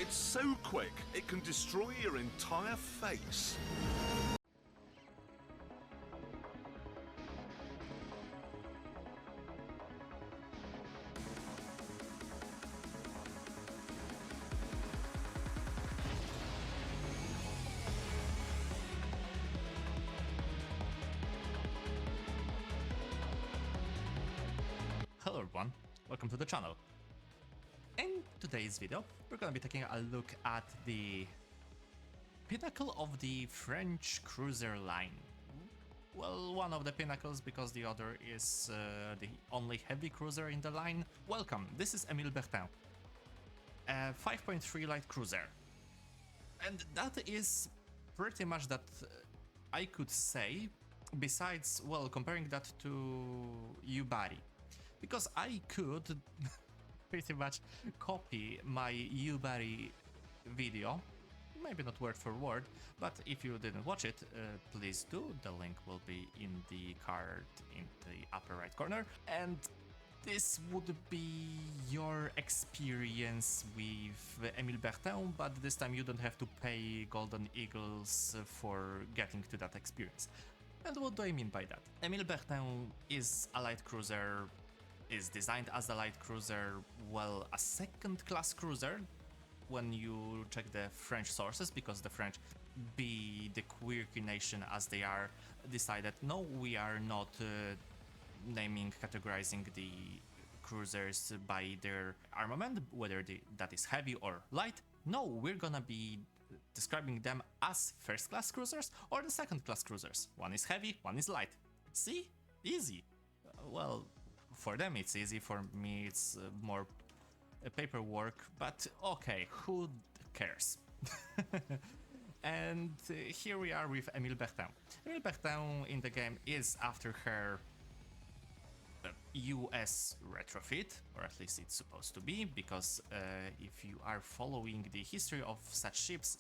It's so quick, it can destroy your entire face. Hello everyone, welcome to the channel. In today's video, we're gonna be taking a look at the pinnacle of the French cruiser line. Well, one of the pinnacles because the other is the only heavy cruiser in the line. Welcome, this is Emile Bertin, a 5.3 light cruiser. And that is pretty much that I could say, besides, well, comparing that to U-Body. Because I could pretty much copy my U-Body video, maybe not word for word, but if you didn't watch it, please do. The link will be in the card in the upper right corner. And this would be your experience with Emile Bertin, but this time you don't have to pay Golden Eagles for getting to that experience. And what do I mean by that? Emile Bertin is a light cruiser, is designed as a light cruiser, well, a second-class cruiser when you check the French sources, because the French, be the quirky nation as they are, decided no, we are not naming, categorizing the cruisers by their armament, whether that is heavy or light. No, we're gonna be describing them as first-class cruisers or the second-class cruisers. One is heavy, one is light. See? Easy. Well, for them it's easy, for me it's more paperwork, but okay, who cares? And here we are with Emile Bertin. Emile Bertin in the game is after her US retrofit, or at least it's supposed to be, because if you are following the history of such ships,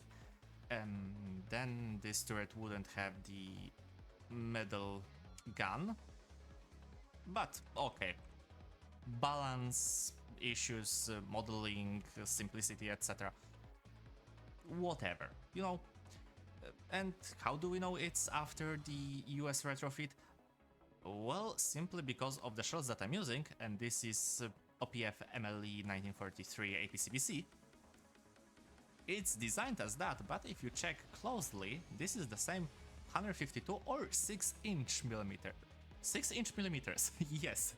then this turret wouldn't have the medal gun. But okay, balance issues, modeling, simplicity, etc. Whatever, you know. And how do we know it's after the US retrofit? Well, simply because of the shells that I'm using, and this is OPF MLE 1943 APCBC. It's designed as that, but if you check closely, this is the same 152 or 6-inch millimeter. 6-inch millimeters, yes,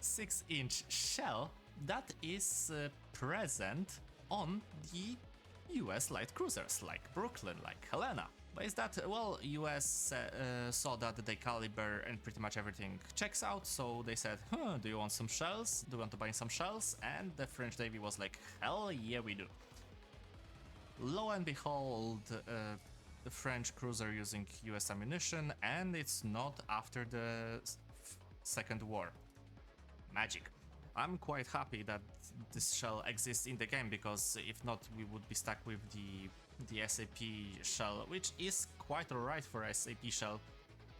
6-inch shell that is present on the US light cruisers like Brooklyn, like Helena. But is that, well, US saw that the caliber and pretty much everything checks out, so they said, do you want some shells? Do you want to buy some shells? And the French Navy was like, hell yeah, we do. Lo and behold, the French cruiser using US ammunition, and it's not after the Second War. Magic. I'm quite happy that this shell exists in the game, because if not, we would be stuck with the SAP shell, which is quite alright for a SAP shell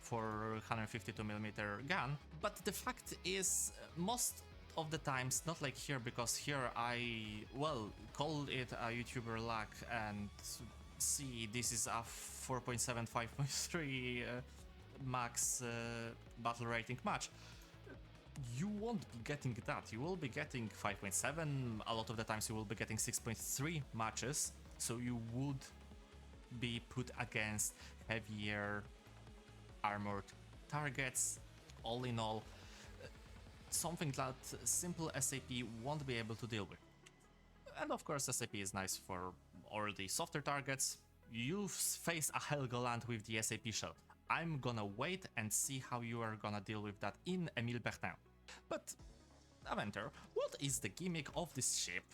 for 152mm gun. But the fact is, most of the times, not like here, because here I, well, called it a YouTuber luck and see this is a 4.7, 5.3 max battle rating match. You won't be getting that. You will be getting 5.7, a lot of the times you will be getting 6.3 matches, so you would be put against heavier armored targets. All in all, something that simple SAP won't be able to deal with. And of course, SAP is nice for all the softer targets. You face a Helgoland with the SAP shell. I'm gonna wait and see how you are gonna deal with that in Emile Bertin. But, Aventer, what is the gimmick of this ship?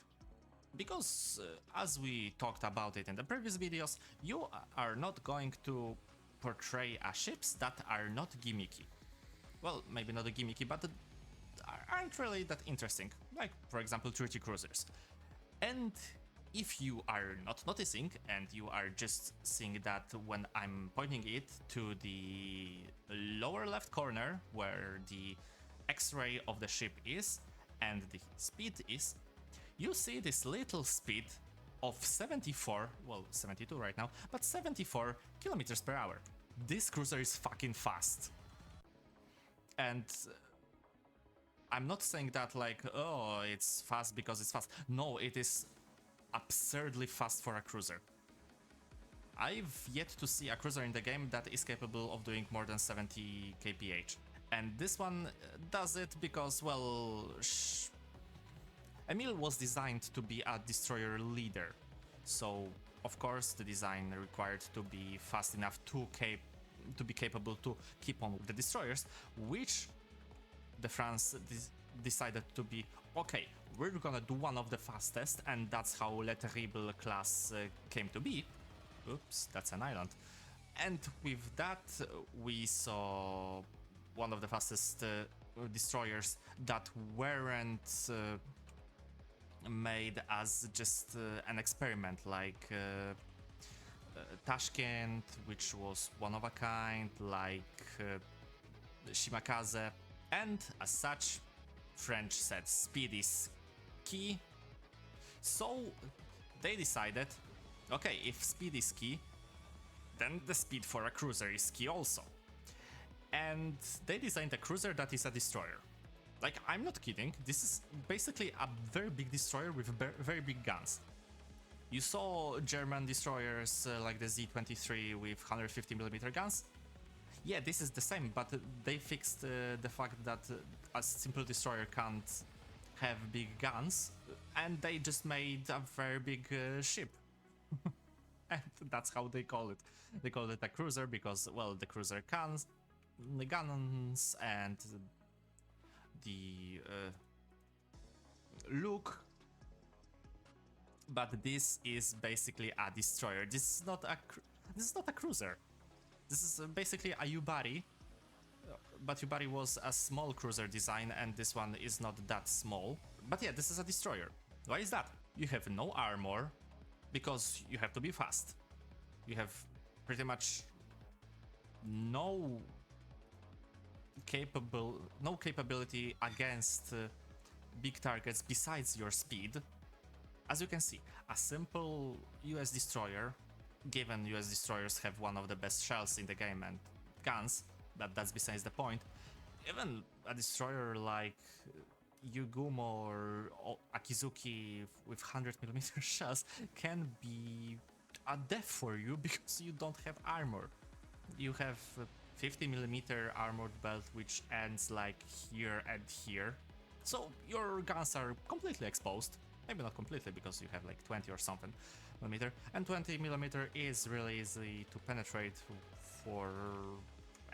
Because, as we talked about it in the previous videos, you are not going to portray ships that are not gimmicky. Well, maybe not gimmicky, but aren't really that interesting, like, for example, treaty cruisers. And if you are not noticing and you are just seeing that when I'm pointing it to the lower left corner where the X-ray of the ship is and the speed is, you see this little speed of 74, well 72 right now, but 74 kilometers per hour. This cruiser is fucking fast. And I'm not saying that like, oh, it's fast because it's fast. No, it is absurdly fast for a cruiser. I've yet to see a cruiser in the game that is capable of doing more than 70 kph. And this one does it because, well, Emile was designed to be a destroyer leader. So, of course, the design required to be fast enough to be capable to keep on with the destroyers, which the France decided to be, okay, we're gonna do one of the fastest, and that's how Le Terrible class came to be. Oops, that's an island. And with that, we saw one of the fastest destroyers that weren't made as just an experiment, like Tashkent, which was one of a kind, like Shimakaze, and as such, French said speed is key. So they decided, okay, if speed is key, then the speed for a cruiser is key also. And they designed a cruiser that is a destroyer. Like, I'm not kidding, this is basically a very big destroyer with very big guns. You saw German destroyers like the Z-23 with 150mm guns. Yeah, this is the same, but they fixed the fact that a simple destroyer can't have big guns, and they just made a very big ship. And that's how they call it. They call it a cruiser because, well, the cruiser guns and the look. But this is basically a destroyer. This is not a cruiser. This is basically a U-body, but U-body was a small cruiser design, and this one is not that small. But yeah, this is a destroyer. Why is that? You have no armor, because you have to be fast. You have pretty much no capability against big targets besides your speed. As you can see, a simple US destroyer, given US destroyers have one of the best shells in the game and guns, but that's besides the point. Even a destroyer like Yugumo or Akizuki with 100mm shells can be a death for you because you don't have armor. You have 50mm armored belt which ends like here and here, so your guns are completely exposed. Maybe not completely because you have like 20 or something millimeter, and 20mm is really easy to penetrate for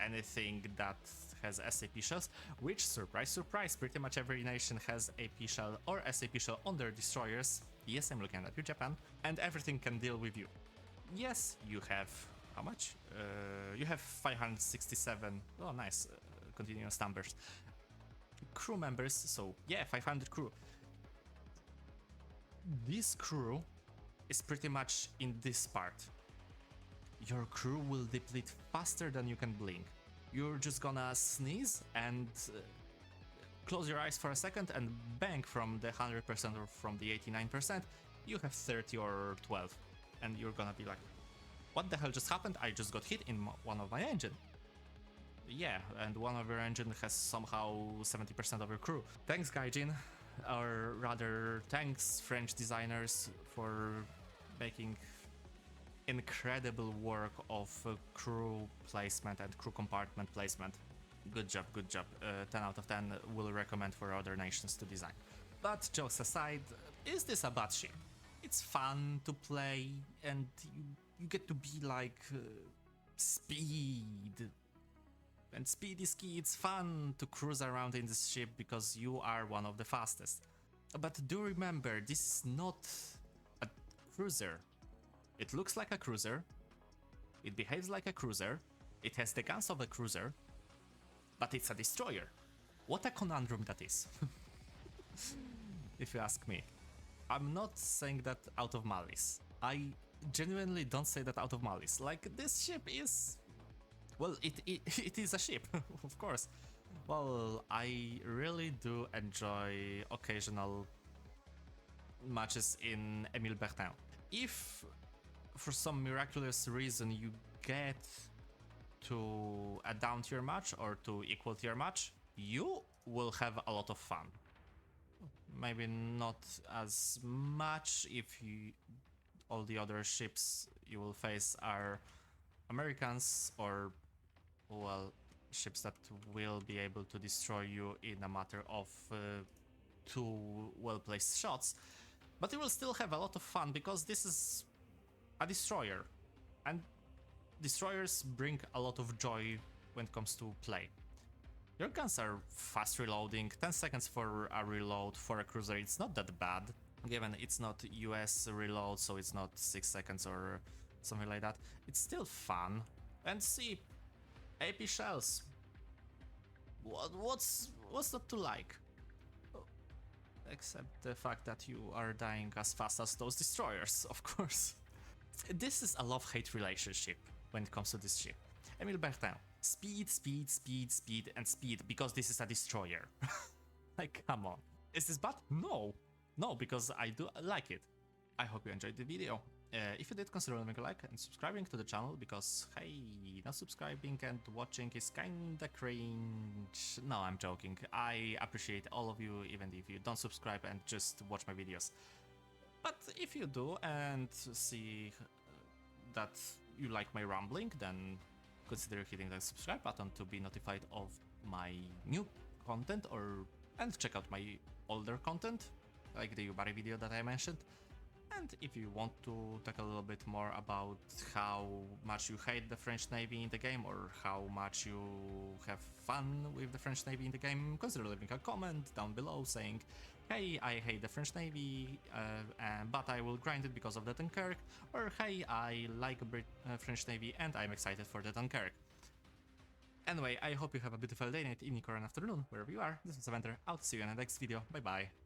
anything that has SAP shells, which, surprise surprise, pretty much every nation has AP shell or SAP shell on their destroyers. Yes, I'm looking at you, Japan, and everything can deal with you. Yes, you have, how much? You have 567, oh nice, continuous numbers, crew members, so yeah, 500 crew. This crew is pretty much in this part. Your crew will deplete faster than you can blink. You're just gonna sneeze and close your eyes for a second, and bang, from the 100% or from the 89%, you have 30 or 12. And you're gonna be like, what the hell just happened? I just got hit in one of my engine. Yeah, and one of your engine has somehow 70% of your crew. Thanks, Gaijin. Or rather, thanks French designers for making incredible work of crew placement and crew compartment placement. Good job, good job. 10 out of 10 will recommend for other nations to design. But jokes aside, is this a bad ship? It's fun to play, and you get to be like Speed. And speed is key. It's fun to cruise around in this ship because you are one of the fastest. But do remember, this is not a cruiser. It looks like a cruiser, it behaves like a cruiser, it has the guns of a cruiser, but it's a destroyer. What a conundrum that is. If you ask me. I'm not saying that out of malice. I genuinely don't say that out of malice. Like, this ship is... well, it is a ship, of course. Well, I really do enjoy occasional matches in Emile Bertin. if for some miraculous reason you get to a down tier match or to equal tier match, you will have a lot of fun. Maybe not as much if all the other ships you will face are Americans or, well, ships that will be able to destroy you in a matter of 2 well-placed shots, but you will still have a lot of fun because this is a destroyer, and destroyers bring a lot of joy when it comes to play. Your guns are fast reloading, 10 seconds for a reload for a cruiser, it's not that bad, given it's not US reload, so it's not 6 seconds or something like that. It's still fun. And see, AP shells. What's not to like? Except the fact that you are dying as fast as those destroyers, of course. This is a love-hate relationship when it comes to this ship. Emile Bertin. Speed, speed, speed, speed, and speed, because this is a destroyer. Like, come on. Is this bad? No. No, because I do like it. I hope you enjoyed the video. If you did, consider leaving a like and subscribing to the channel, because, hey, not subscribing and watching is kinda cringe. No, I'm joking. I appreciate all of you, even if you don't subscribe and just watch my videos. But if you do and see that you like my rambling, then consider hitting the subscribe button to be notified of my new content, and check out my older content, like the Ubari video that I mentioned. And if you want to talk a little bit more about how much you hate the French Navy in the game, or how much you have fun with the French Navy in the game, consider leaving a comment down below saying, hey, I hate the French Navy, but I will grind it because of the Dunkirk, or hey, I like French Navy and I'm excited for the Dunkirk. Anyway, I hope you have a beautiful day, night, evening, or an afternoon, wherever you are. This is Warthunder, out, see you in the next video, bye bye.